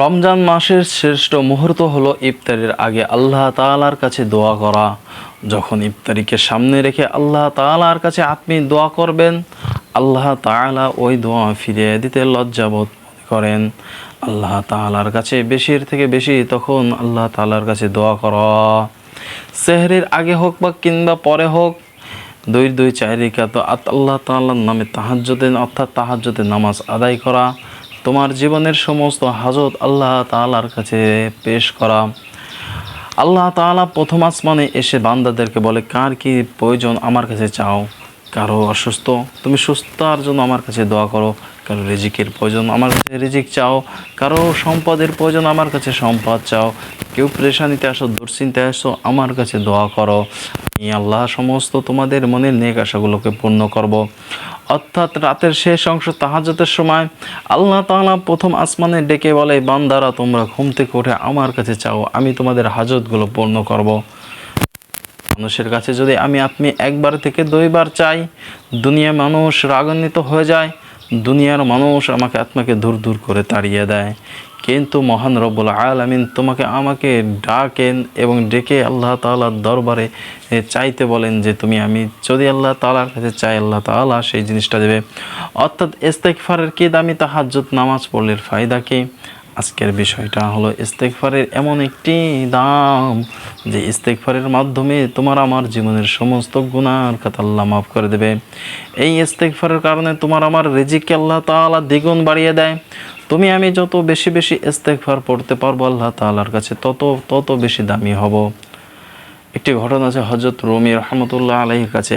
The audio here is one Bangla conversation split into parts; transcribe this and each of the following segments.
রমজান মাসের শ্রেষ্ঠ মুহূর্ত হলো ইফতারের আগে আল্লাহ তাআলার কাছে দোয়া করা। যখন ইফতারিকে সামনে রেখে আল্লাহ তাআলার কাছে আপনি দোয়া করবেন, আল্লাহ তাআলা ওই দোয়া ফিরিয়ে দিতে লজ্জাবোধ করেন। আল্লাহ তাআলার কাছে বেশির থেকে বেশি তখন আল্লাহ তাআলার কাছে দোয়া করা। সেহরির আগে হোক বা কিংবা পরে হোক, দুই চার রাকাত আল্লাহ তাআলার নামে তাহাজ্জুদের নামাজ আদায় করা, তোমার জীবনের সমস্ত হাজত আল্লাহ তাআলার কাছে পেশ করা। আল্লাহ তাআলা প্রথম আসমানে এসে বান্দাদেরকে বলে, কার কি প্রয়োজন আমার কাছে চাও। কারো অসুস্থ, তুমি সুস্থতার জন্য আমার কাছে দোয়া করো। কারো রিজিকের প্রয়োজন, আমার কাছে রিজিক চাও। কারো সম্পদের প্রয়োজন, আমার কাছে সম্পদ চাও। কেউ পেরেশানিতে আসো, দুশ্চিন্তায় আসো, আমার কাছে দোয়া করো। আমি আল্লাহ সমস্ত তোমাদের মনের নেক আশাগুলোকে পূর্ণ করব। অর্থাৎ রাতের শেষ অংশ তাহাজ্জুদের সময় আল্লাহ তাআলা প্রথম আসমানে ডেকে বলে, বান্দারা তোমরা ঘুম থেকে উঠে আমার কাছে চাও, আমি তোমাদের হাজতগুলো পূর্ণ করব। মানুষের কাছে যদি আপনি একবার থেকে দুইবার চাই, দুনিয়ার মানুষ রাগান্বিত হয়ে যায়, দুনিয়ার মানুষ আপনাকে দূর দূর করে তাড়িয়ে দেয়। কিন্তু মহান রব্বুল আলামিন আমাকে ডাকেন এবং ডেকে আল্লাহ তাআলার দরবারে চাইতে বলেন যে আমি যদি আল্লাহ তাআলার কাছে চাই, আল্লাহ তাআলা সেই জিনিসটা দেবে। অর্থাৎ ইস্তেগফারের কি দামি তাহাজ্জুদ নামাজ পড়লে ফায়দা কি? আজকের বিষয়টা হলো ইস্তেগফারের এমন একটি দাম যে ইস্তেগফারের মাধ্যমে তোমার আমার জীবনের সমস্ত গুনার খাতা আল্লাহ মাফ করে দেবে। এই ইস্তেগফারের কারণে তোমার আমার রিজিককে আল্লাহ তাআলা দ্বিগুণ বাড়িয়ে দেয়। আমি যত বেশি বেশি ইস্তেগফার পড়তে পারবো আল্লাহ তাআলার কাছে তত বেশি দামি হব। একটি ঘটনা আছে, হযরত রুমি রাহমাতুল্লাহ আলাইহির কাছে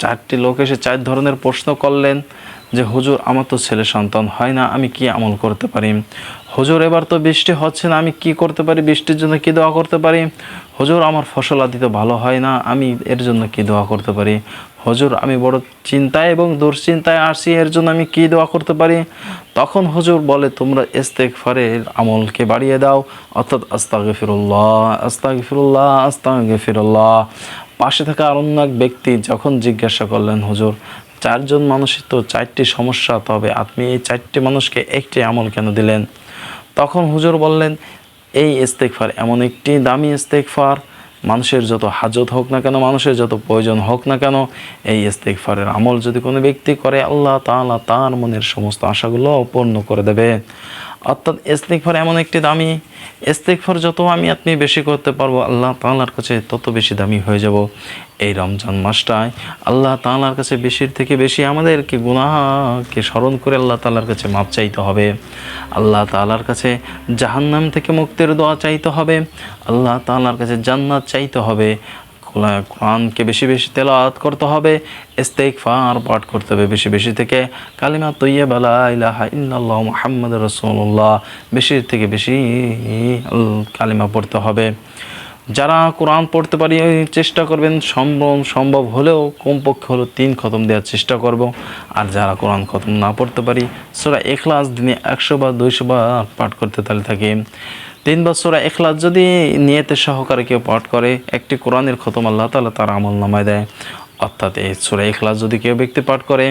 চারটি লোক এসে চার ধরনের প্রশ্ন করলেন যে, হুজুর আমার তো ছেলে সন্তান হয় না, আমি কি আমল করতে পারি? হুজুর এবার তো বৃষ্টি হচ্ছে না, আমি কি করতে পারি? বৃষ্টির জন্য কি দোয়া করতে পারি? হুজুর আমার ফসল আদি তো ভালো হয় না, আমি এর জন্য কি দোয়া করতে পারি? হুজুর আমি বড় চিন্তায় এবং দুশ্চিন্তায় আসছি, এর জন্য আমি কি দোয়া করতে পারি? তখন হুজুর বলে, তোমরা ইস্তেগফারের আমলকে বাড়িয়ে দাও। অর্থাৎ আস্তাগফিরুল্লাহ আস্তাগফিরুল্লাহ আস্তাগফিরুল্লাহ। পাশে থাকা আর অন্য এক ব্যক্তি যখন জিজ্ঞাসা করলেন, হুজুর চারজন মানুষের তো চারটি সমস্যা, তবে আপনি এই চারটি মানুষকে একটি আমল কেন দিলেন? তখন হুজুর বললেন, এই ইস্তেগফার এমন একটি দামি ইস্তেগফার, মানুষের যত হাজত হোক না কেন, মানুষের যত প্রয়োজন হোক না কেন, এই ইস্তেগফারের আমল যদি কোনো ব্যক্তি করে, আল্লাহ তাআলা তার মনের সমস্ত আশাগুলো পূর্ণ করে দেবে। অর্থাৎ ইস্তেগফার এমন একটি দামি, ইস্তেগফার যত আপনি বেশি করতে পারবো, আল্লাহ তাআলার কাছে তত বেশি দামি হয়ে যাব। এই রমজান মাসটায় আল্লাহ তাআলার কাছে বেশির থেকে বেশি আমাদেরকে গুনাহকে স্মরণ করে আল্লাহ তাআলার কাছে মাপ চাইতে হবে। আল্লাহ তাআলার কাছে জাহান্নাম থেকে মুক্তির দোয়া চাইতে হবে। আল্লাহ তাআলার কাছে জান্নাত চাইতে হবে। কোরআনকে বেশি বেশি তেলাওয়াত করতে হবে, ইস্তেগফার পাঠ করতে হবে বেশি বেশি থেকে, কালিমা তৈয়্যিবা লা ইলাহা ইল্লাল্লাহ মুহাম্মাদুর রাসূলুল্লাহ বেশি থেকে বেশি কালিমা পড়তে হবে। যারা কোরআন পড়তে পারি চেষ্টা করবেন, সম্ভব হলেও কমপক্ষে হলো 3 খতম দেওয়ার চেষ্টা করব। আর যারা কোরআন খতম না পড়তে পারি, সূরা ইখলাস দিনে 100 বা 200 বার পাঠ করতে থাকি। 3 বার সূরা ইখলাস যদি নিয়তের সহকারে কেউ পাঠ করে, একটি কোরআনের খতম আল্লাহ তাআলা তার আমলনামায় দেয়। অর্থাৎ এই সূরা ইখলাস যদি কেউ ব্যক্তি পাঠ করে,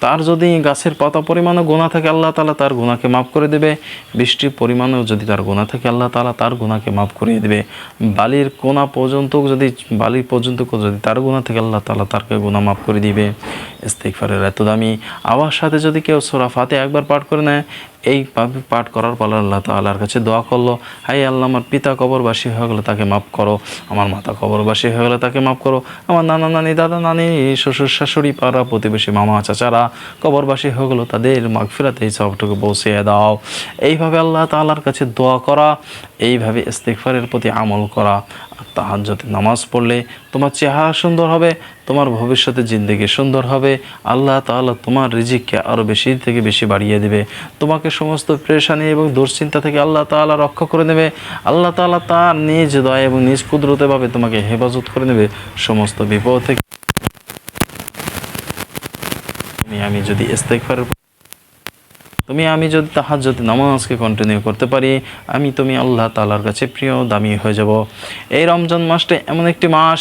তার যদি গাছের পাতা পরিমাণও গুনাহ থাকে, আল্লাহ তাআলা তার গুনাহকে মাফ করে দেবে। বৃষ্টির পরিমাণেও যদি তার গুনাহ থাকে, আল্লাহ তাআলা তার গুনাহকে মাফ করিয়ে দেবে। বালির পর্যন্ত যদি তার গুনাহ থাকে, আল্লাহ তাআলা তার গুনাহ মাফ করে দিবে। ইস্তেগফারের এত দামি আওয়াজ সাথে যদি কেউ সূরা ফাতিহা একবার পাঠ করে নেয়, এই পাঠ করার পর আল্লাহ তাআলার কাছে দোয়া করলো, হাই আল্লাহ আমার পিতা কবরবাসী হয়ে গেলে তাকে মাফ করো, আমার মাতা কবরবাসী হয়ে গেলে তাকে মাফ করো, আমার নানা নানি দাদা নানি শ্বশুর শাশুড়ি পাড়া প্রতিবেশী মামা চাচারা কবরবাসী হয়ে গেলো, তাদের মাগফিরাতে এই সবটুকু পৌঁছিয়ে দাও। এইভাবে আল্লাহ তাআলার কাছে দোয়া করা, এইভাবে ইস্তেগফারের প্রতি আমল করা। তাহাজ্জুদের নামাজ পড়লে তোমার চেহারা সুন্দর হবে, তোমার ভবিষ্যতে জিন্দেগি সুন্দর হবে। আল্লাহ তাআলা তোমার রিজিককে আরও বেশি থেকে বেশি বাড়িয়ে দেবে। তোমাকে সমস্ত পেরেশানি এবং দুশ্চিন্তা থেকে আল্লাহ তাআলা রক্ষা করে নেবে। আল্লাহ তাআলা তার নিজ দয়া এবং নিজ কুদরতেভাবে তোমাকে হেফাজত করে নেবে সমস্ত বিপদ থেকে। আমি যদি ইস্তেগফারের আমি যদি তাহাজ্জুদের নামাজকে কন্টিনিউ করতে পারি, আল্লাহ তাআলার কাছে প্রিয় দামি হয়ে যাব। এই রমজান মাসটা এমন একটি মাস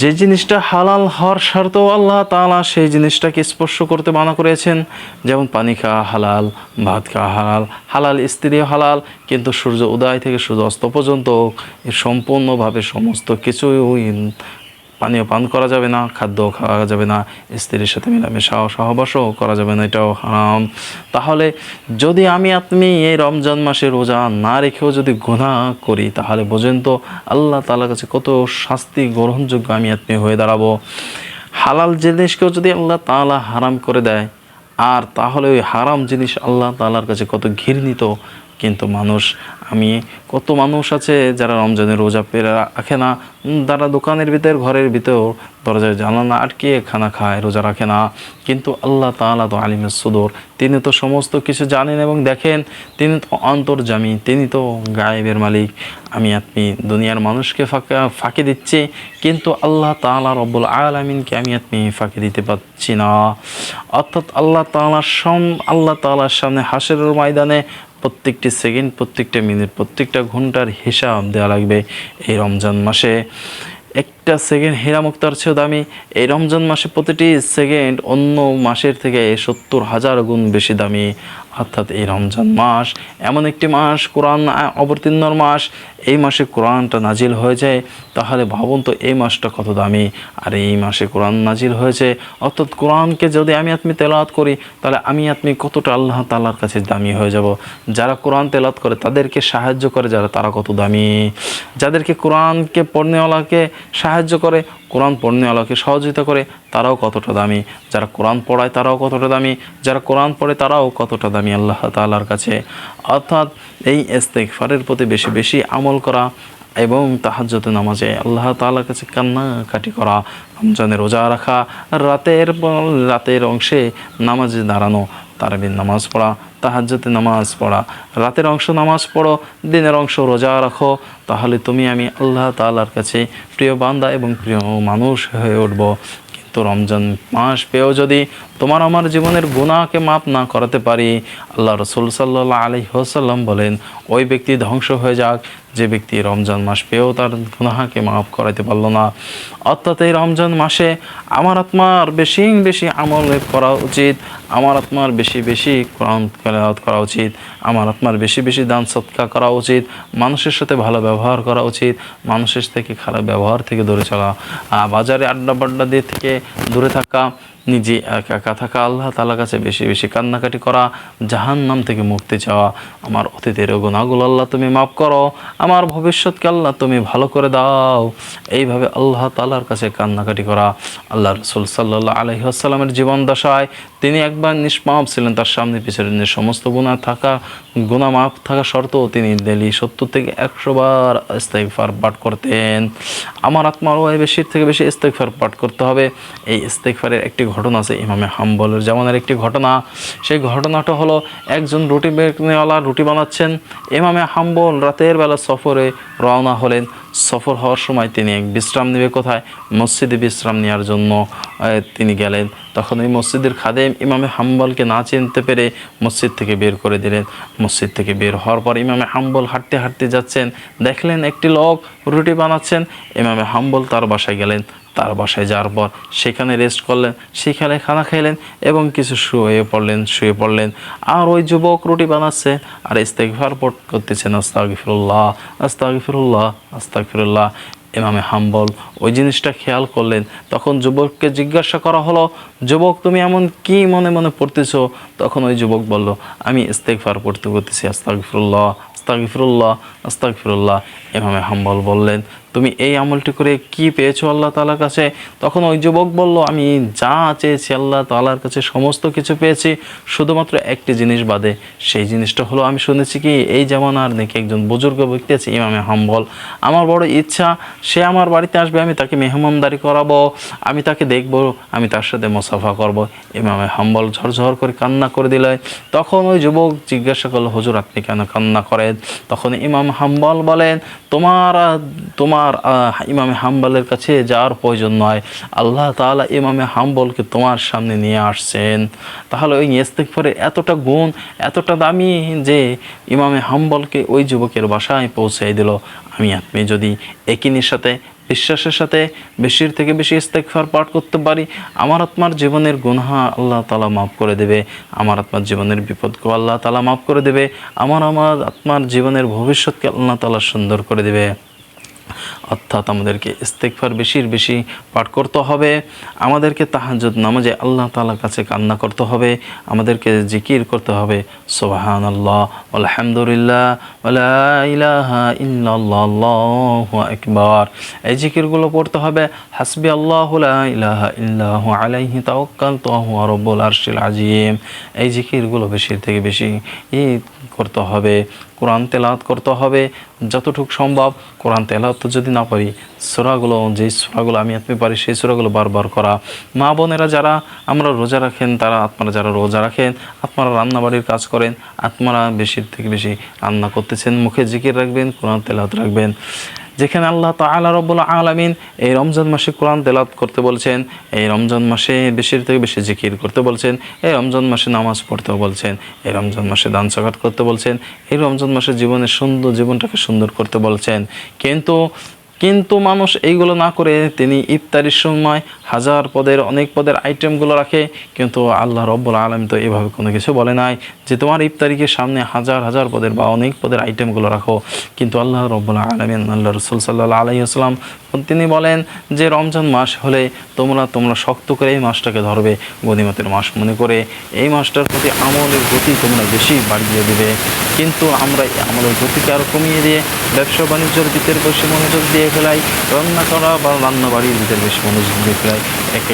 যে জিনিসটা হালাল হওয়ার শর্তেও আল্লাহ তাআলা সেই জিনিসটাকে স্পর্শ করতে মানা করেছেন, যেমন পানি খাওয়া হালাল, ভাত খাওয়া হালাল, হালাল স্ত্রী হালাল, কিন্তু সূর্য উদয় থেকে সূর্য অস্ত পর্যন্ত এর সম্পূর্ণভাবে সমস্ত কিছুই পানীয় পান করা যাবে না, খাদ্য খাওয়া যাবে না, স্ত্রীর সাথে মেলামেশা সহবাসও করা যাবে না, এটাও হারাম। তাহলে যদি আমি আপনি এই রমজান মাসে রোজা না রেখেও যদি গুনাহ করি, তাহলে বোঝেন তো আল্লাহ তাআলার কাছে কত শাস্তি গ্রহণযোগ্য আমি আপনি হয়ে দাঁড়াবো। হালাল জিনিসকেও যদি আল্লাহ তাআলা হারাম করে দেয়, আর তাহলে ওই হারাম জিনিস আল্লাহ তাআলার কাছে কত ঘৃণিত। কিন্তু আমি কত মানুষ আছে যারা রমজানের রোজা পেরে রাখে না, তারা দোকানের ভিতর, ঘরের ভিতর দরজায় জানালা আটকিয়ে খানা খায়, রোজা রাখে না। কিন্তু আল্লাহ তাআলা তো আলিমুস সুদূর, তিনি তো সমস্ত কিছু জানেন এবং দেখেন, তিনি তো অন্তর্যামী, তিনি তো গায়েবের মালিক। আপনি দুনিয়ার মানুষকে ফাঁকি দিচ্ছি, কিন্তু আল্লাহ তাআলা রব্বুল আলামিনকে আপনি ফাঁকি দিতে পারছি না। অর্থাৎ আল্লাহ তাআলার সামনে হাসরের ময়দানে প্রত্যেকটি সেকেন্ড, প্রত্যেকটা মিনিট, প্রত্যেকটা ঘন্টার হিসাব দেওয়া লাগবে। এই রমজান মাসে একটা সেকেন্ড হীরা মুক্তার চেয়েও দামি। এই রমজান মাসে প্রতিটি সেকেন্ড অন্য মাসের থেকে 70,000 গুণ বেশি দামি। অর্থাৎ এই রমজান মাস এমন একটি মাস, কোরআন অবতীর্ণর মাস, এই মাসে কোরআনটা নাজিল হয়ে যায়। তাহলে ভাবুন তো এই মাসটা কত দামি। আর এই মাসে কোরআন নাজিল হয়েছে, অর্থাৎ কোরআনকে যদি আপনি তেলাওয়াত করি, তাহলে আপনি কতটা আল্লাহ তাআলার কাছে দামি হয়ে যাব। যারা কোরআন তেলাওয়াত করে, তাদেরকে সাহায্য করে যারা, তারা কত দামি। যাদেরকে কোরআনকে পড়নেওয়ালাকে সাহায্য করে, কোরআন পড়নেওয়ালাকে সহযোগিতা করে, তারাও কতটা দামি। যারা কোরআন পড়ায় তারাও কতটা দামি, যারা কোরআন পড়ে তারাও কতটা দামি আল্লাহ তাআলার কাছে। অর্থাৎ এই ইস্তেগফারের প্রতি বেশি বেশি আমল করা এবং তাহাজ্জুদের নামাজে আল্লাহ তাআলার কাছে কান্নাকাটি করা, রমজানে রোজা রাখা, রাতের অংশে নামাজে দাঁড়ানো, তারাবির নামাজ পড়া, তাহাজ্জুদের নামাজ পড়া, রাতের অংশ নামাজ পড়ো, দিনের অংশ রোজা রাখো, তাহলে আমি আল্লাহ তাআলার কাছে প্রিয় বান্দা এবং প্রিয় মানুষ হয়ে উঠব। কিন্তু রমজান মাস পেয়েও যদি তোমার আমার জীবনের গুনাহকে মাফ না করাতে পারি, আল্লাহ রাসূল সাল্লাল্লাহু আলাইহি ওয়াসাল্লাম বলেন, ওই ব্যক্তি ধ্বংস হয়ে যাক যে ব্যক্তি রমজান মাস পেয়েও তার গুনাহকে মাফ করাতে পারলো না। অর্থাৎ এই রমজান মাসে আমার আত্মার বেশি বেশি আমল করা উচিত, আমার আত্মার বেশি বেশি কোরআন তেলাওয়াত করা উচিত, আমার আত্মার বেশি বেশি দান সদকা করা উচিত, মানুষের সাথে ভালো ব্যবহার করা উচিত, মানুষের থেকে খারাপ ব্যবহার থেকে দূরে চলা, বাজারে আড্ডা দিয়ে থেকে দূরে থাকা, নিজে একা একা থাকা, আল্লাহ তাআলার কাছে বেশি বেশি কান্নাকাটি করা, জাহান্নাম থেকে মুক্তি চাওয়া। আমার অতীতের গুনাহগুলো আল্লাহ তুমি মাফ করো, আমার ভবিষ্যৎকে আল্লাহ তুমি ভালো করে দাও, এইভাবে আল্লাহ তাআলার কাছে কান্নাকাটি করা। আল্লাহ রাসূল সাল্লাল্লাহু আলাইহি ওয়াসাল্লামের জীবন দশায় তিনি একবার নিষ্পাপ ছিলেন, তার সামনে পিছনে সমস্ত গুনাহ মাফ থাকা সত্ত্বেও তিনি ডেইলি 70 থেকে 100 বার ইস্তেগফার পাঠ করতেন। আমার আত্মারও বেশি থেকে বেশি ইস্তেগফার পাঠ করতে হবে। এই ইস্তেগফারের একটি ঘটনা আছে ইমামে হাম্বলের জামানার একটি ঘটনা। সেই ঘটনাটা হলো, একজন রুটি বেকনেওয়ালা রুটি বানাচ্ছেন। ইমামে হাম্বল রাতের বেলা সফরে রওনা হলেন। সফর হওয়ার সময় তিনি বিশ্রাম নেবে কোথায়? মসজিদে বিশ্রাম নেওয়ার জন্য তিনি গেলেন। তখন ওই মসজিদের খাদেম ইমামে হাম্বলকে না চিনতে পেরে মসজিদ থেকে বের করে দিলেন। মসজিদ থেকে বের হওয়ার পর ইমামে হাম্বল হাঁটতে হাঁটতে যাচ্ছেন, দেখলেন একটি লোক রুটি বানাচ্ছেন। ইমামে হাম্বল তার বাসায় গেলেন। তার বাসায় যাওয়ার পর সেখানে রেস্ট করলেন, সেখানে খানা খাইলেন এবং কিছু শুয়ে পড়লেন। আর ওই যুবক রুটি বানাচ্ছে আর ইস্তেগফার করতেছেন, আস্তাগফিরুল্লাহ আস্তাগফিরুল্লাহ আস্তাগফিরুল্লাহ। ইমামে হাম্বল ওই জিনিসটা খেয়াল করলেন। তখন যুবককে জিজ্ঞাসা করা হলো, যুবক তুমি এমন কি মনে মনে পড়তেছো? তখন ওই যুবক বলল, আমি ইস্তেগফার করতেছি, আস্তাগফিরুল্লাহ আস্তাগফিরুল্লাহ আস্তাগফিরুল্লাহ। ইমামে হাম্বল বললেন, তুমি এই আমলটি করে কি পেয়েছো আল্লাহ তাআলার কাছে? তখন ওই যুবক বলল, আমি যা চেয়েছি আল্লাহ তাআলার কাছে সমস্ত কিছু পেয়েছি, শুধুমাত্র একটি জিনিস বাদে। সেই জিনিসটা হলো, আমি শুনেছি কি এই জামানার নাকি একজন বুজুর্গ ব্যক্তি আছে ইমামে হাম্বল, আমার বড় ইচ্ছা সে আমার বাড়িতে আসবে, আমি তাকে মেহমানদারি করাবো, আমি তাকে দেখবো, আমি তার সাথে মুসাফা করব। ইমামে হাম্বল ঝরঝর করে কান্না করে দিলে। তখন ওই যুবক জিজ্ঞাসা করলো, হুজুর আপনি কেন কান্না করেন? তখন ইমাম হাম্বল বলেন, তোমার ইমামে হাম্বলের কাছে যাওয়ার প্রয়োজন নয়, আল্লাহ তাআলা ইমামে হাম্বলকে তোমার সামনে নিয়ে আসছেন। তাহলে ওই ইস্তেগফারের এতটা গুণ, এতটা দামি যে ইমামে হাম্বলকে ওই যুবকের বাসায় পৌঁছে দিল। আপনি যদি একিনের সাথে বিশ্বাসের সাথে বেশির থেকে বেশি ইস্তেগফার পাঠ করতে পারি, আমার আত্মার জীবনের গুনাহ আল্লাহ তাআলা মাফ করে দেবে, আমার আত্মার জীবনের বিপদকে আল্লাহ তাআলা মাফ করে দেবে, আমার আত্মার জীবনের ভবিষ্যৎকে আল্লাহ তাআলা সুন্দর করে দেবে। অর্থাৎ আমাদেরকে ইস্তেগফার বেশি পাঠ করতে হবে, আমাদেরকে তাহাজ্জুদ নামাজে আল্লাহ তাআলার কাছে কান্না করতে হবে, আমাদেরকে জিকির করতে হবে সুবহানাল্লাহ আলহামদুলিল্লাহ ওয়ালা ইলাহা ইল্লাল্লাহ আল্লাহু আকবার। এই জিকিরগুলো পড়তে হবে। হাসবি আল্লাহু লা ইলাহা ইল্লাহু আলাইহি তাওয়াক্কালতু ওয়া হুয়া রাব্বুল আরশিল আযীম। এই জিকিরগুলো বেশি থেকে বেশি করতে হবে। কোরআন তেলাওয়াত করতে হবে যতটুকু সম্ভব। কোরআন তেলাওয়াত যদি না পারি, সূরাগুলো যেই সূরাগুলো আমি আপনি পারি সেই সূরাগুলো বারবার করা। মা বোনেরা যারা আমরা রোজা রাখেন, আপনারা যারা রোজা রাখেন, আপনারা রান্নাবাড়ির কাজ করেন, আপনারা বেশি থেকে বেশি রান্না করতেছেন, মুখে জিকির রাখবেন, কোরআন তেলাওয়াত রাখবেন। যেখানে আল্লাহ তাআলা রব্বুল আলামিন এই রমজান মাসে কোরআন তেলাওয়াত করতে বলছেন, এই রমজান মাসে বেশি থেকে বেশি জিকির করতে বলছেন, এই রমজান মাসে নামাজ পড়তে বলছেন, এই রমজান মাসে দান সাকাত করতে বলছেন, এই রমজান মাসে জীবনটাকে সুন্দর করতে বলছেন। কিন্তু মানুষ এইগুলো না করে তিনি ইফতারির সময় অনেক পদের আইটেমগুলো রাখে, কিন্তু আল্লাহ রব্বুল আলামিন তো এভাবে কোনো কিছু বলে নাই যে তোমার ইফতারিকে সামনে হাজার পদের বা অনেক পদের আইটেমগুলো রাখো। কিন্তু আল্লাহ রব্বুল আলামিন, আল্লাহ রাসূল সাল্লাল্লাহু আলাইহি ওয়াসাল্লাম তিনি বলেন যে রমজান মাস হলে তোমরা শক্ত করে এই মাসটাকে ধরবে, গনিমতের মাস মনে করে এই মাসটার প্রতি আমলের গতি তোমরা বেশি বাড়িয়ে দেবে। কিন্তু আমরা এই আমলের গতিকে আরও কমিয়ে দিয়ে ব্যবসা বাণিজ্যের ভিতরে বেশি মনোযোগ দিয়ে ফেলাই, রান্না করা বা রান্নাবাড়ির ভিতরে বেশি মনোযোগ দিয়ে ফেলাই, এক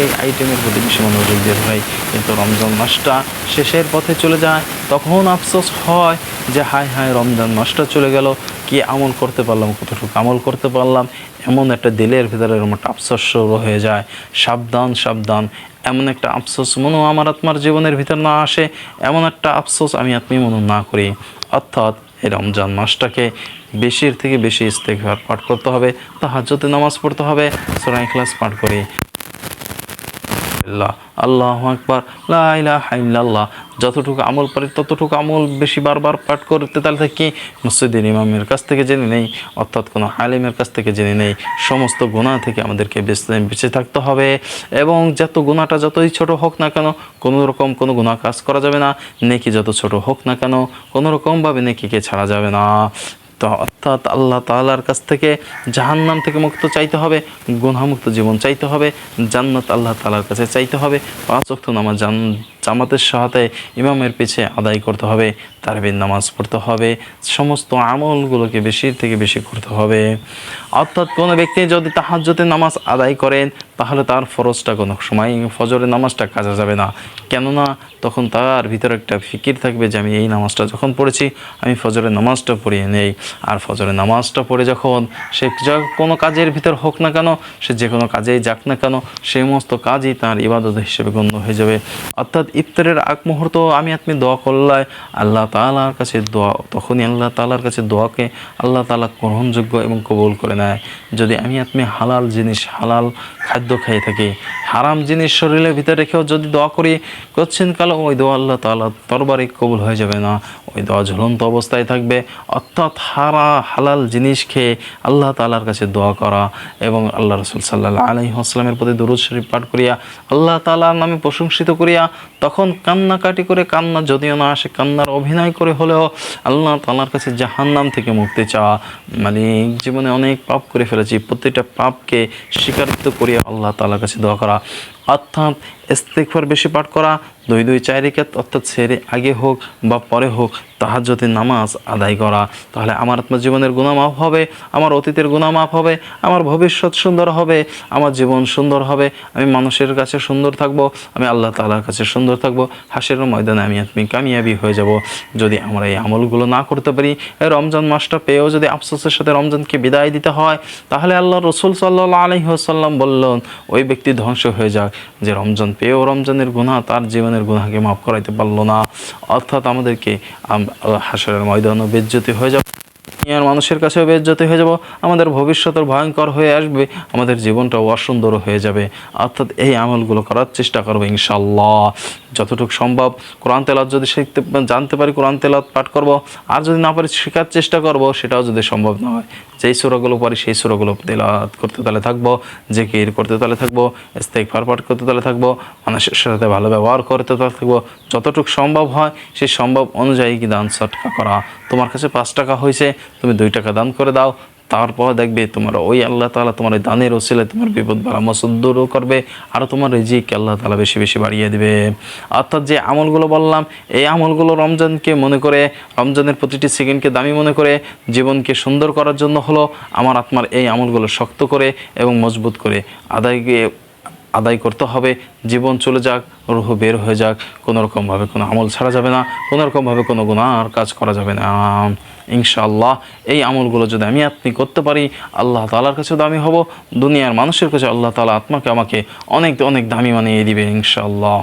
এক আইটেমের প্রতি বেশি মনোযোগ দিয়ে ফেলাই। কিন্তু রমজান মাসটা শেষের পথে চলে যায়, তখন আফসোস হয় যে হায় রমজান মাসটা চলে গেল, কি আমল করতে পারলাম, কতটুকু আমল করতে পারলাম, এমন একটা দিলের ভিতরে এরকম একটা আফসোস শুরু হয়ে যায়। সাবধান, এমন একটা আফসোস মনে আমার আত্মার জীবনের ভিতর না আসে, এমন একটা আফসোস আমি আপনি মনে না করি। অর্থাৎ এই রমজান মাসটাকে বেশির থেকে বেশি ইস্তেগফার পাঠ করতে হবে, তাহাজ্জুদের নামাজ পড়তে হবে, সূরা ইখলাস পাঠ করি, আল্লাহু আকবার, লা ইলাহা ইল্লাল্লাহ। যতটুকু আমল পারি ততটুকু আমল বেশি বারবার পাঠ করতে তাহলে কি মসজিদের ইমামের কাছ থেকে জেনে নেই, অর্থাৎ কোনো আলেমের কাছ থেকে জেনে নেই। সমস্ত গুনাহ থেকে আমাদেরকে বেঁচে থাকতে হবে, এবং যত গুনাহটা যতই ছোট হোক না কেন কোনো গুনাহ কাজ করা যাবে না, নেকি যত ছোট হোক না কেন কোনো রকমভাবে নেকিকে ছাড়া যাবে না। তো অর্থাৎ আল্লাহ তাআলার কাছ থেকে জাহান্নাম থেকে মুক্ত চাইতে হবে, গুনাহমুক্ত জীবন চাইতে হবে, জান্নাত আল্লাহ তাআলার কাছে চাইতে হবে, 5 ওয়াক্ত নামাজ জামাতের সাথে ইমামের পিছে আদায় করতে হবে, তারাবির নামাজ পড়তে হবে, সমস্ত আমলগুলোকে বেশি থেকে বেশি করতে হবে। অর্থাৎ কোনো ব্যক্তি যদি তাহাজ্জুদের নামাজ আদায় করেন তাহলে তার ফরজটা কোনো সময় ফজরের নামাজটা কাজে যাবে না, কেননা তখন তার ভিতরে একটা ফিকির থাকবে যে আমি এই নামাজটা যখন পড়েছি আমি ফজরের নামাজটা পড়িয়ে নেই। আর ফজরের নামাজটা পড়ে যখন সে কোনো কাজের ভিতর হোক না কেন, সে যে কোনো কাজেই যাক না কেন, সেই সমস্ত কাজই তার ইবাদত হিসেবে গণ্য হয়ে যাবে। অর্থাৎ ইফতারের আগ মুহূর্ত আমি আপনি দোয়া করলে আল্লাহ তাআলার কাছে তখনই আল্লাহ তাআলার কাছে দোয়াকে আল্লাহ তাআলা গ্রহণযোগ্য এবং কবুল করে নেয়। যদি আমি আপনি হালাল খাদ্য খেয়ে থাকি, হারাম জিনিস শরীরের ভিতরে রেখেও যদি দোয়া করছেন কালো, ওই দোয়া আল্লাহ তাআলা দরবারে কবুল হয়ে যাবে না, ওই দোয়া ঝুলন্ত অবস্থায় থাকবে। অর্থাৎ হালাল জিনিস খেয়ে আল্লাহ তাআলার কাছে দোয়া করা এবং আল্লাহ রাসূল সাল্লাল্লাহু আলাইহি ওয়াসাল্লামের প্রতি দরুদ শরীফ পাঠ করিয়া আল্লাহ তাআলার নামে প্রশংসিত করিয়া তখন কান্নাকাটি করে, কান্না যদিও না আসে কান্নার অভিনয় করে হলেও আল্লাহ তাআলার কাছে জাহান্নাম থেকে মুক্তি চাওয়া। মালিক জীবনে অনেক পাপ করে ফেলেছি, প্রত্যেকটা পাপকে স্বীকারোক্ত করিয়া আল্লাহ তাআলার কাছে দোয়া করা। অর্থাৎ ইস্তেগফার বেশি পাঠ করা, 2-4 রাকাত অর্থাৎ সেরে আগে হোক বা পরে হোক তাহাজ্জুদের নামাজ আদায় করা। তাহলে আমার আত্মার জীবনের গুনাহ মাফ হবে, আমার অতীতের গুনাহ মাফ হবে, আমার ভবিষ্যৎ সুন্দর হবে, আমার জীবন সুন্দর হবে, আমি মানুষের কাছে সুন্দর থাকব, আমি আল্লাহ তাআলার কাছে সুন্দর থাকব, হাসরের ময়দানে আমি কামিয়াবি হয়ে যাব। যদি আমরা এই আমলগুলো না করতে পারি, এই রমজান মাসটা পেয়েও যদি আফসোসের সাথে রমজানকে বিদায় দিতে হয়, তাহলে আল্লাহ রাসূল সাল্লাল্লাহু আলাইহি ওয়াসাল্লাম বললেন ওই ব্যক্তি ধ্বংস হয়ে যাক যে রমজান পেয়েও রমজানের গুনাহ তার জীবনের গুনাহকে মাফ করাইতে পারলো না। অর্থাৎ আমাদেরকে হাসরের ময়দানে বেইজ্জতি হয়ে যাবে, দুনিয়ার মানুষের কাছেও বেইজ্জতি হয়ে যাব, আমাদের ভবিষ্যতের ভয়ঙ্কর হয়ে আসবে, আমাদের জীবনটাও অসুন্দর হয়ে যাবে। অর্থাৎ এই আমলগুলো করার চেষ্টা করবো ইনশাআল্লাহ। যতটুকু সম্ভব কোরআন তেলাওয়াত যদি শিখতে জানতে পারি কোরআন তেলাওয়াত পাঠ করব, আর যদি না পারি শেখার চেষ্টা করব, সেটাও যদি সম্ভব না হয় যেই সূরাগুলো পারি সেই সূরাগুলো তেলাওয়াত করতে তালে থাকবো, জিকির করতে তালে থাকবো, ইস্তেগফার পাঠ করতে তালে থাকবো, মানুষের সাথে ভালো ব্যবহার করতে তালে থাকবো। যতটুকু সম্ভব হয় সেই সম্ভব অনুযায়ী কি দান সদকা করা। তোমার কাছে 5 টাকা হয়েছে, তুমি 2 টাকা দান করে দাও, তারপর দেখবে তোমার ওই আল্লাহ তাআলা তোমার ওই দানের ওসিলায় তোমার বিপদ বালা মুসদ্দুরও করবে, আর তোমার রিজিক আল্লাহ তাআলা বেশি বেশি বাড়িয়ে দিবে। অর্থাৎ যে আমলগুলো বললাম, এই আমলগুলো রমজানকে মনে করে, রমজানের প্রতিটি সেকেন্ডকে দামি মনে করে জীবনকে সুন্দর করার জন্য হলো আমার আত্মার এই আমলগুলো শক্ত করে এবং মজবুত করে আদায় করতে হবে। জীবন চলে যাক, রুহ বের হয়ে যাক, কোনোরকমভাবে কোনো আমল ছাড়া যাবে না, কোনোরকমভাবে কোনো গুনার কাজ করা যাবে না। ইনশাআল্লাহ এই আমলগুলো যদি আমি আপনি করতে পারি, আল্লাহ তাআলার কাছেও দামি হব, দুনিয়ার মানুষের কাছে আল্লাহ তাআলা আমাকে অনেক অনেক দামি বানিয়ে দিবে ইনশাআল্লাহ।